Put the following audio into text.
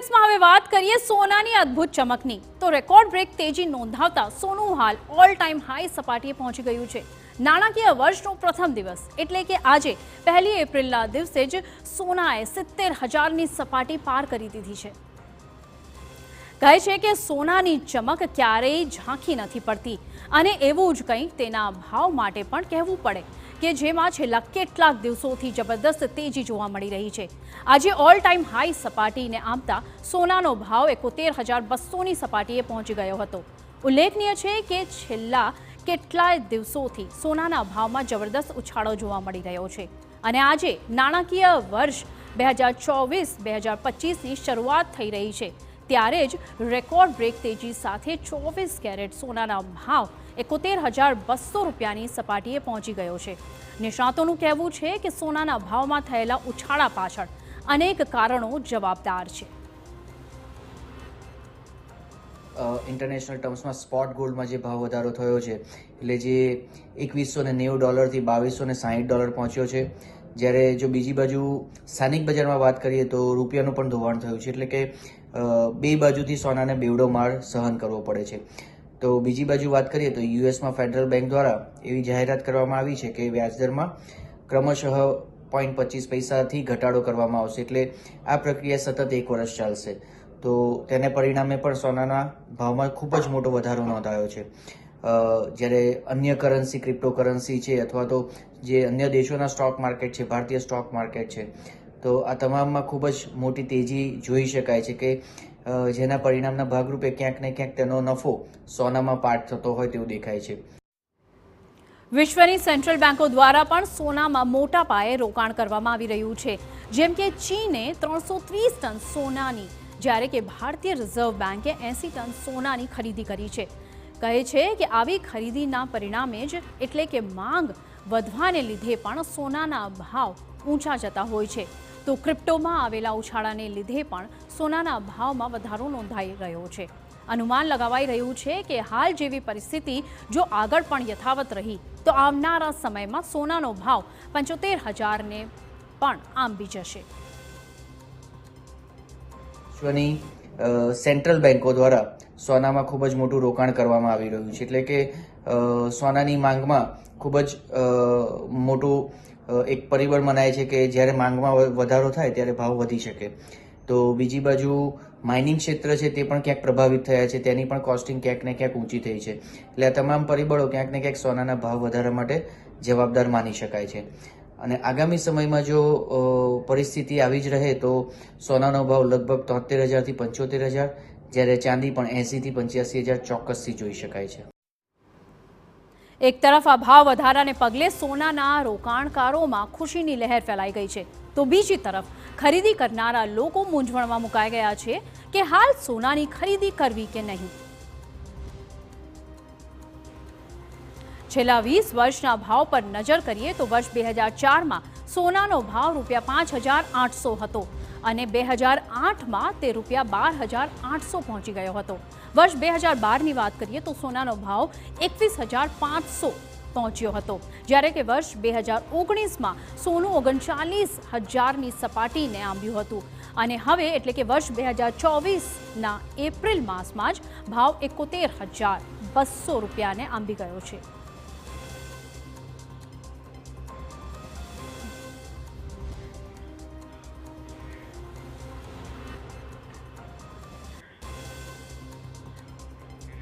સેન્સેક્સમાં હવે વાત કરીએ સોનાની અદ્ભુત ચમકની તો રેકોર્ડ બ્રેક તેજી નોંધાવતા સોનું હાલ ઓલ ટાઈમ હાઈ સપાટીએ પહોંચી ગયું છે। નાણાકીય વર્ષનો પ્રથમ દિવસ એટલે કે આજે 1 એપ્રિલના દિવસે જ સોનાએ 70,000ની સપાટી પાર કરી દીધી છે। કહે છે કે સોનાની ચમક ક્યારેય ઝાંખી નથી પડતી અને એવું જ કંઈ તેના ભાવ માટે પણ કહેવું પડે કે જેમાં છેલ્લા કેટલાક દિવસોથી જબરદસ્ત તેજી જોવા મળી રહી છે। આજે ઓલ ટાઈમ હાઈ સપાટીને આંબતા સોનાનો ભાવ 71,200ની સપાટીએ પહોંચી ગયો હતો। ઉલ્લેખનીય છે કે છેલ્લા કેટલાય દિવસોથી સોનાના ભાવમાં જબરદસ્ત ઉછાળો જોવા મળી રહ્યો છે અને આજે નાણાકીય વર્ષ 2024-2025ની શરૂઆત થઈ રહી છે ત્યારે જ રેકોર્ડ બ્રેક તેજી સાથે 24 કેરેટ સોનાના ભાવ 71,200 રૂપિયાની સપાટીએ પહોંચી ગયો છે। નિષ્ણાતોનું કહેવું છે કે સોનાના ભાવમાં થયેલા ઉછાળા પાછળ અનેક કારણો જવાબદાર છે। ઇન્ટરનેશનલ ટર્મ્સમાં સ્પોટ ગોલ્ડમાં જે ભાવ વધારો થયો છે એટલે જે $2190 થી $2260 પહોંચ્યો છે, જ્યારે જો બીજી બાજુ સ્થાનિક બજારમાં વાત કરીએ તો રૂપિયાનું પણ ધોવાણ થયું છે, એટલે કે બે બાજુથી સોનાને બેવડો માર સહન કરવો પડે છે। તો બીજી બાજુ વાત કરીએ તો યુએસમાં ફેડરલ બેંક દ્વારા એવી જાહેરાત કરવામાં આવી છે કે વ્યાજદરમાં ક્રમશઃ 0.25 પૈસાથી ઘટાડો કરવામાં આવશે, એટલે આ પ્રક્રિયા સતત 1 વર્ષ ચાલશે। તો તેને પરિણામે પણ સોનાના ભાવમાં ખૂબ જ મોટો વધારો નોંધાયો છે, જ્યારે અન્ય કરન્સી ક્રિપ્ટોકરન્સી છે અથવા તો જે અન્ય દેશોના સ્ટોક માર્કેટ છે, ભારતીય સ્ટોક માર્કેટ છે, તો આ તમામમાં ખૂબ જ મોટી તેજી જોઈ શકાય છે કે જેના પરિણામના ભાગરૂપે ક્યાંક ને ક્યાંક તેનો નફો સોનામાં પાઠ થતો હોય તેવું દેખાય છે। વિશ્વની સેન્ટ્રલ બેંકો દ્વારા પણ સોનામાં મોટા પાયે રોકાણ કરવામાં આવી રહ્યું છે, જેમ કે ચીને 330 ટન સોનાની જ્યારે કે ભારતીય રિઝર્વ બેંકે 80 ટન સોનાની ખરીદી કરી છે। કહે છે કે આવી ખરીદીના પરિણામે જ એટલે કે માંગ વધવાને લીધે પણ સોનાના ભાવ ઊંચા જતા હોય છે, તો ક્રિપ્ટોમાં આવેલા ઉછાળાને લીધે પણ સોનાના ભાવમાં વધારો નોંધાઈ રહ્યો છે। અનુમાન લગાવાઈ રહ્યું છે કે હાલ જેવી પરિસ્થિતિ જો આગળ પણ યથાવત રહી તો આવનારા સમયમાં સોનાનો ભાવ 75,000ને પણ આંબી જશે। વિશ્વની સેન્ટ્રલ બેંકો દ્વારા સોનામાં ખૂબ જ મોટું રોકાણ કરવામાં આવી રહ્યું છે, એટલે કે સોનાની માંગમાં ખૂબ જ મોટું એક પરિબળ મનાય છે કે જ્યારે માંગમાં વધારો થાય ત્યારે ભાવ વધી શકે। તો બીજી બાજુ માઇનિંગ ક્ષેત્ર છે તે પણ ક્યાંક પ્રભાવિત થયા છે, તેની પણ કોસ્ટિંગ ક્યાંક ને ક્યાંક ઊંચી થઈ છે, એટલે આ તમામ પરિબળો ક્યાંક ને ક્યાંક સોનાના ભાવ વધારા માટે જવાબદાર માની શકાય છે। અને આગામી સમયમાં જો પરિસ્થિતિ આવી જ રહે તો સોનાનો ભાવ લગભગ 73,000 થી 75,000, જ્યારે ચાંદી પણ 80,000 થી 85,000 ચોક્કસથી જોઈ શકાય છે। એક તરફ આ ભાવ વધારાને પગલે સોનાના રોકાણકારોમાં ખુશીની લહેર ફેલાઈ ગઈ છે, તો બીજી તરફ ખરીદી કરનારા લોકો મૂંઝવણમાં મુકાઈ ગયા છે કે હાલ સોનાની ખરીદી કરવી કે નહીં। છેલ્લા 20 વર્ષના ભાવ પર નજર કરીએ તો વર્ષ 2004માં સોનાનો ભાવ ₹5,800 હતો અને 2008માં તે ₹12,800 પહોંચી ગયો હતો। વર્ષ 2012ની વાત કરીએ તો સોનાનો ભાવ 21,500 પહોંચ્યો હતો, જ્યારે કે વર્ષ 2019માં સોનું 39,000ની સપાટીને આંબ્યું હતું અને હવે એટલે કે વર્ષ 2024ના એપ્રિલ માસમાં જ ભાવ 71,200 રૂપિયાને આંબી ગયો છે।